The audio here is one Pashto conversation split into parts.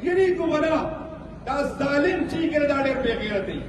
يريد ولا دا ظالم چې ګره دا ډېر بې غیرتي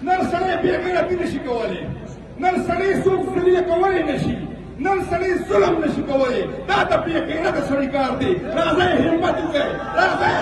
نر سړی بې غیرتي نشي کولی نر سړی څوک ذلیله کولی نشي نن سړی ظلم نشي کولی دا د بې غیرته سړي کار دی راځئ همت وکړئ راځئ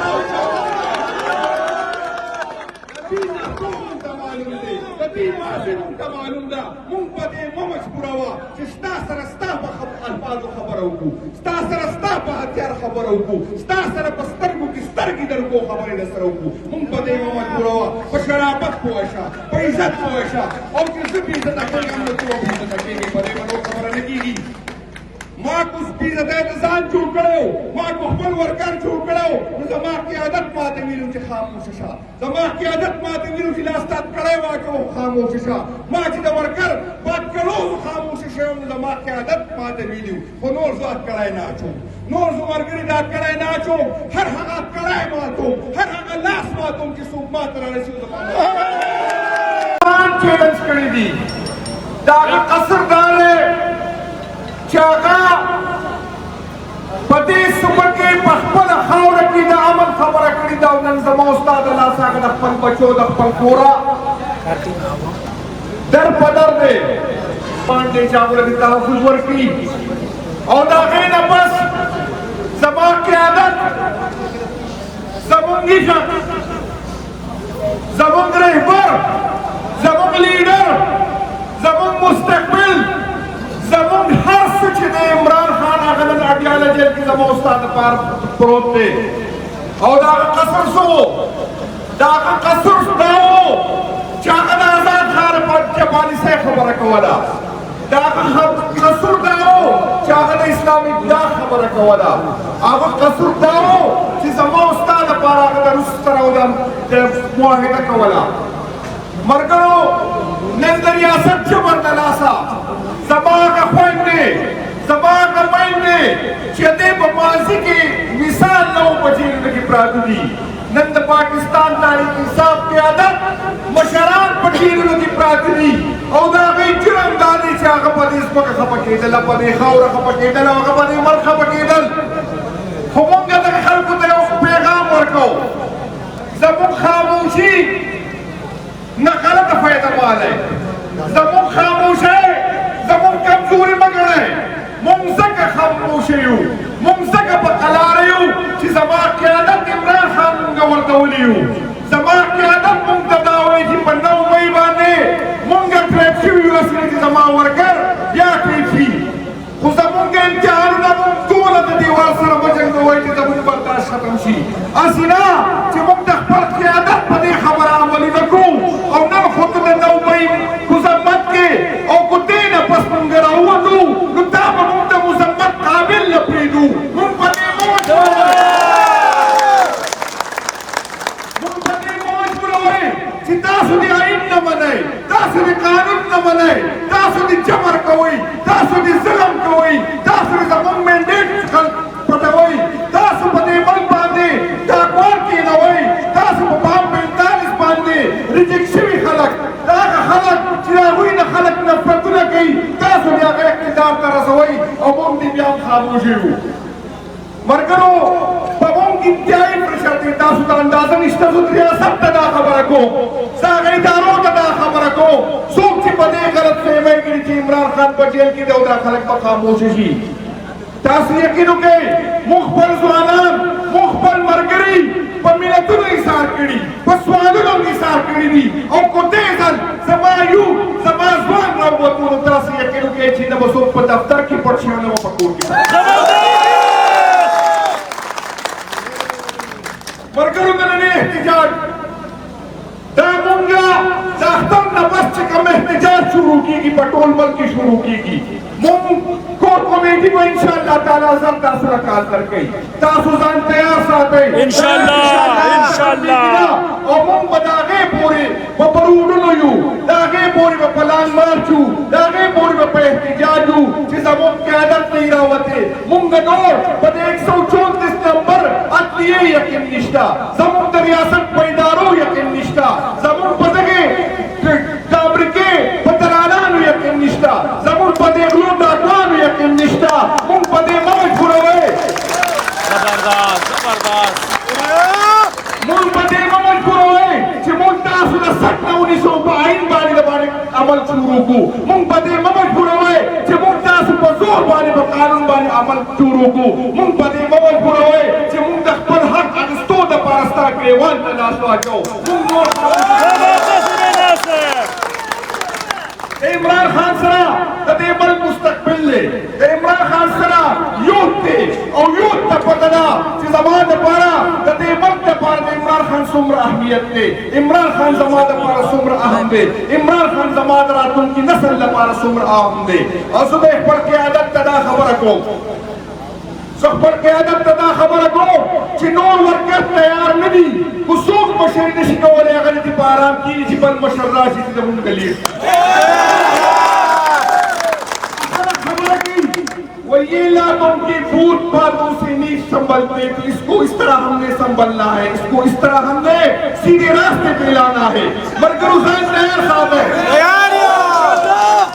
د دې ماضي مونږ ته معلوم ده مونږ په دې مه مجبوروه چې ستا سره ستا په الفاظو خبره وکړو ستا سره ستا په هتیار خبره وکړو ستا سره په سترګو کې سترګې درکو خبرې در سره وکړو مونږ په دې مه مجبوروه په شرافت پوه شه په عزت پوه شه او چې زه بې عزته کېږم نو ته بې عزته کېږې په دې به نور خبره نه کېږي ما کو بې عزتی ته ځان جوړ کړی و ما کو خپل ورکر جوړ کړی و نو زما قیادت ماته ویلو چې خاموشه شه زما قیادت ماته ویلو چې لاس تات کړی واچوم خاموشه شه ما چې د ورکر بد کړو خاموشه شوم نو زما قیادت ماته ویلو خو نور زه اټکړی نه اچوم نور زه ملګري د اټکړی نه اچوم هر هغه اټکړی ماتوم هر هغه لاس ماتوم چې څوک ماته رارسي زما چیلنج کړی دي د هغه قصر دا دی چې هغه په دې سمه کې په خپله خاوره کې د امن خبره کړې ده او نن زما استاد د لاسه هغه د خپل بچو د خپل کوره در په در دی باندې چې هغوی د تحفظ ورکړي او د هغې نه بس زما قیادت زمونږ عزت زمونږ رهبر زمونږ لیډر زمونږ مستقبل زمونږ هر څه چې د عمران خان هغه نن اډیاله جیل کې زما استاد لپاره پروت دی او د هغه قصر څه و د هغه قصر دا و چې هغه د آزاد خان پالیسۍ خبره کوله د هغه قصر دا و چې هغه د اسلامي امداد خبره کوله هغه قصر دا و چې زما استاد لپاره هغه د روس سره معاهده کوله ملګرو نن د ریاست جبر د لاسه زما هغه خویندې زما هغه میندې چې دې په ماضي کې مثال نه و په جیلونو کې پراته دي نن د پاکستان تحریک انصاف قیادت مشران په جیلونو کې پراته دي او د هغوی جرم دا دی چې هغه په دې ځمکه خفه کېدل په دې خاوره خفه کېدل او هغه په دې ملک خفه کېدل خو موږ دغه خلکو ته یو پیغام ورکوو زموږ خاموشي نه غلطه فایده مالی زموږ خاموشي زموږ کمزوري مه ګڼئ موږ ځکه خاموشه یو موږ ځکه په قلاره یو چې زما قیادت عمران خان موږ ورته ولي یو زما قیادت موږ ته دا وایي چې په 9 مۍ باندې موږ ټریپ شوي یو اصلي چې زما ورکر بیا ټریپ شي خو زموږ امتحانونه موږ ټوله د دیوال سره وجنګوئ چې زموږ برداشت ختم شي هسې نه چې موږ د خپل قیادت په دې خبره عملي نه کوو او نن خو ته د 9 مۍ مذمت کې او کو دې نه پس موږ راووتو نو دا به موږ د مذمت قابل نه پرېږدو موږ په دې مه مجبوروئ چې تاسو د آئین نه منئ تاسو د قانون نه منئ تاسو د جبر کوئ تاسو د ظلم کوئ تاسو د زموږ مینډیټ پټوئ تاسو په دې ملک باندې ډاکوان کېنوئ تاسو په بام 45 باندې ریجیکټ شوي خلک دا هغه خلک چې د هغوی نه خلک نفرتونه کوي تاسو د هغه اقتدار ته رسوئ او موږ دې بیا هم خاموشه یو ملګرو په موږ انتهایي پرشر دی تاسو ته اندازه نشته زه ریاست ته دا خبره کوم زه هغه ادارو ته دا خبره کوم څوک چې په دې غلط فهمۍ کړي چې عمران خان په جیل کې دی او دا خلک به خاموشه شي تاسو یقین وکړئ موږ خپل ځوانان موږ خپل ملګري په ملتونو ایثار کړي په سوالونو ایثار کړي دي او کو دې ځل زما یو زما ځوان راووتو نو تاسو یقین وکړئ چې نه به څوک په دفتر کې پټ شي او نه به په کور کې ملګرو نننی احتجاج دا مونږ د اختر نه بس چې کوم احتجاج شروع کېږي په ټول ملک کې شروع کېږي مونږ کور کمیټي به انشاءالله تعالی زر تاسو سره کار کوي تاسو ځان تیار ساتئ انشاءالله او مونږ به د هغې پورې په پروډونو یو د هغې پورې به په لان مارچ یو د هغې پورې به په احتجاج یو چې زموږ قیادت نه وي راوتې مونږ نور په د 134 نمبر عدلیې یقین نشته زموږ د ریاست په ادارو یقین نشته زموږ په دغې فابریکې په دلالانو یقین نشته زموږ په دې غلو ډاکوانو یقین نشته مونږ په دې مه مجبوروئ مونږ په دې مجبور وای چې مونږ تاسو د 1942 باندې عمل شروع کړو. مونږ په دې مجبور وای چې مونږ تاسو په زور باندې په قانون باندې عمل شروع کړو. مونږ په دې مجبور وای چې مونږ د خپل حق اخیستو دپاره ستا ګریوان ته لاس واچوو. عمران خان سره د دې ملک مستقبل دی. د عمران خان سره یوت دی او یوت ته پته ده چې زما دپاره د دې ملک دپاره د عمران خان څومره اهمیت دی. عمران خان زما دپاره څومره اهم دی. عمران خان زما د راتلونکي نسل لپاره څومره اهم دی. او زه د خپل قیادت ته دا خبره کوم، زه خپل قیادت ته دا خبره کوم چې نور ورکړ تیار نه دي. خو څوک مشر نشي کولی هغه دې په ارام کېږي چې بل مشر راشي چې زمونږ لیډ वो ये लातों के भूत बातों से नहीं संभलते, तो इसको इस तरह हमने संभलना है, इसको इस तरह हमने सीधे रास्ते पे लाना है. मरकर हुसैन तैयार साहब है,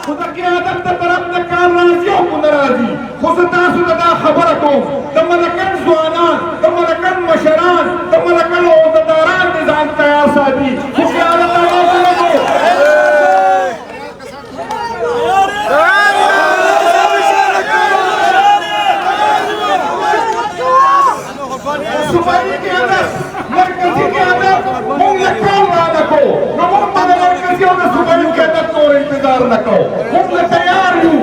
खुदा की आदत का तरफ न कार राजियों को नाराजी खुदा सुदा खबर को तमलकन जुआनान तमलकन मशरान तमलकन ओहदेदारान निजाम तैयार साथी खुदा की आदत सुबाई के अंदर मरकजी के अंदर मुंगलकाल ना को नमों मरकजियों में सुबाई के अंदर तो इंतजार न करो. मुंगल तैयार हूँ,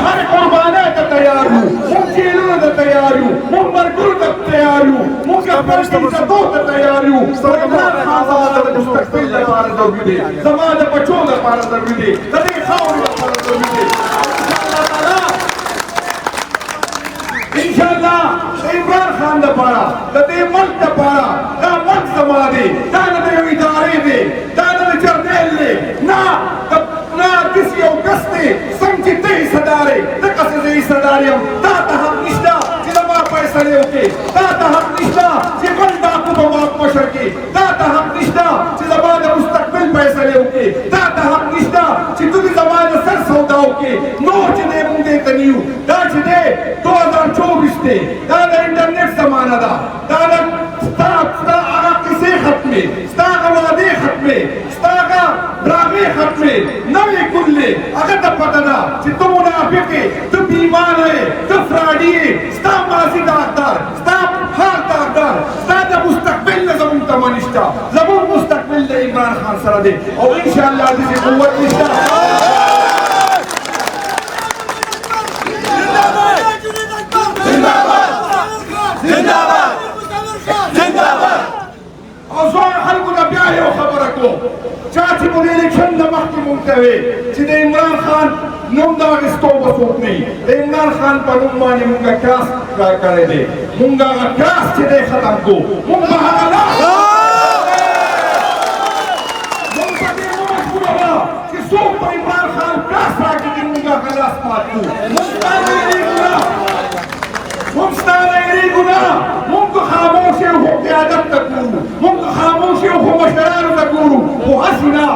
हर कुर्बाने का तैयार हूँ, मुंगजीलों का तैयार हूँ, मुंगमरकुल का तैयार हूँ, मुंगफर की जदों का तैयार हूँ. सरकार खासा का मुस्तकबिल का पार जरूरी है, समाज बच्चों का पार जरूरी है, तभी खाओ का पार जरूरी है. इंशाअल्लाह इमरान खान दपारा दे मुल्क दपारा दा मुल्क समादे दा दे इदारे दे दा दे जर्नल दे ना किसी औकस्ते संचिते सदारे तकसे दे सदारियम दा हम निष्ठा जिलमा पैसले ओके दा हम निष्ठा जिबन डाकू बवाक मशर के दा हम निष्ठा जिलमा द मुस्तकबिल पैसले ओके दा हम निष्ठा जितुदी जमाने सर सौदा ओके नो जिने मुंगे तनियु दा जिने 2024 थे दादा इंटरनेट जमाना दा दादा स्ता आगा किसे खत्मे स्ता वादे खत्मे स्ता का ड्रामे खत्मे नवे कुल्ले अगर तब पता था कि तुम मुनाफिक है तुम बीमार है तुम फ्रॉडी है स्ता माजी दागदार स्ता हाल दागदार स्ता द मुस्तकबिल ज़मून तमनिष्ठा ज़मून मुस्तकबिल दे इमरान खान सरा दे और इंशाअल्लाह जिसे कुव्वत निष्ठा चाची मुझे इलेक्शन नमक की मुमते हुए जिधे इमरान खान नुम्दा रिश्तों को सोच नहीं इमरान खान पर उम्मा ने मुंगा क्रास करे दे मुंगा का क्रास जिधे खत्म को मुंगा हला मुंगा के मुंगा पूरा कि सोच पर इमरान खान क्रास राखी की मुंगा क्रास मार को मुंगा नहीं गुना मुंगा खामोश हो क़यादत तकूर मुंगा खामोश हो मशरार तकूर वो हसीना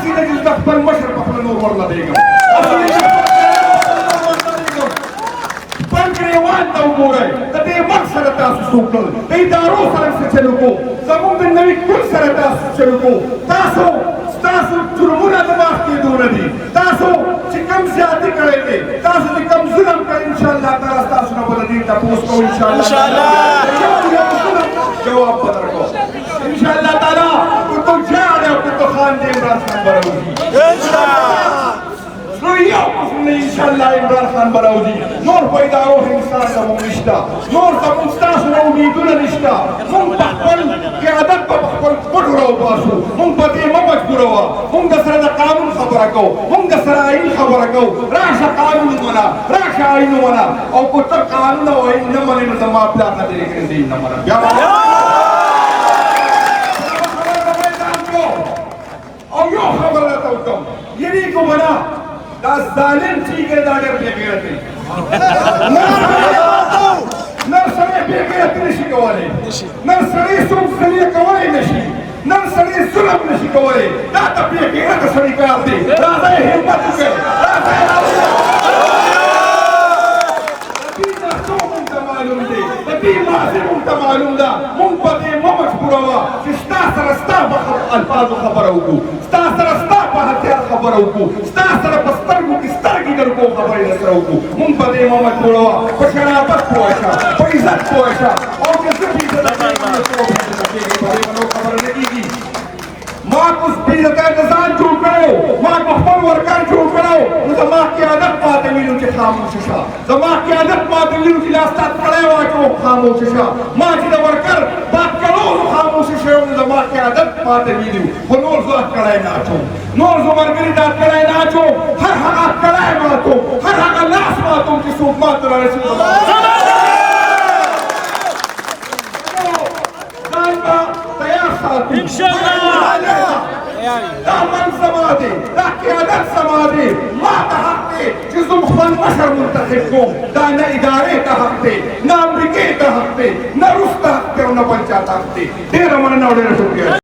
जिस तक पर मशर पकड़ नो वरना देगा पर ग्रेवान तो मोरे तबे मकसद तासु सुकल ते दारो सरक से चलो को जमुन दिन नबी कुल सरता चलो को तासो चुरमुना दबाव के दूर दी तासो चिकम ज्यादा करेंगे तासो चिकम जुल्म कर इंशाअल्लाह ताला तासो न बदली ता पोस को इंशाअल्लाह जवाब बदल को इंशाअल्लाह ताला तो जाने तो खान दे इमरान खान बराऊदी इंशाअल्लाह इंशाअल्लाह इमरान खान बराऊदी नूर पैदा हो इंसान का मुनिष्ठा नूर का मुस्तास हो उम्मीदुन निष्ठा मुंग पकल के आदत पकल पढ़ो बासु मुंग पति मजबूरवा मुंग दसरा कानून खबर को मुंग दसरा आईन खबर को राशा कानून मना राशा आईन मना और कुछ कानून और आईन न मने न जमा प्यार न दे के दिन न मना क्या और यो खबर लाता हूँ ये नहीं को बना दास जालिम ठीक है दागर बेगैरत नर्सरी बेगैरत नशी कवाले नर्सरी सुम सलिया कवाले नशी नर्सरी जुल्म नशी कवाले दाता बेगैरत सरी कार दे दाता हिम्मत के दाता नबी ना तो मुंता मालूम दे دې ماضي مونږ ته معلوم ده مونږ په دې مه مجبوروه چې ستا سره ستا په الفاظو خبره وکړو ستا سره ستا په هتیار خبره وکړو ستا سره په سترګو کې سترګې درکو خبرې درسره وکړو مونږ په دې مه مجبوروه په شرافت پوه شه په عزت پوه شه او که زه بې عزته کېږم نو څوک بې عزته کېږي په دې به نور خبره نه کېږي ما اوس بې عزتی د ځان جوړ کړی ما په خپل ورکر جوړ کړی نو زما قیادت ماته ویلو چې خاموشه شه زما قیادت ماته ویلو چې لاس ته کړی واچوم خاموشه شه ما چې د ورکر باد کړو نو خاموشه شوم نو زما قیادت ماته ویلو خو نور زه کړی نه اچوم نور زه ملګري دا کړی نه اچوم هر هغه کړی ماتوم هر هغه لاس ماتوم چې څوک ماته رارسېږي ځان به تیار ساتو دا من زما دی دا قیادت زما دی ما ته حق دی چې زه خپل مشر منتخب کوم دا نه ادارې ته حق دی نه امریکې ته حق دی نه روس ته حق دی او نه بل چا ته حق دی ډېره مننه او ډېره شکریه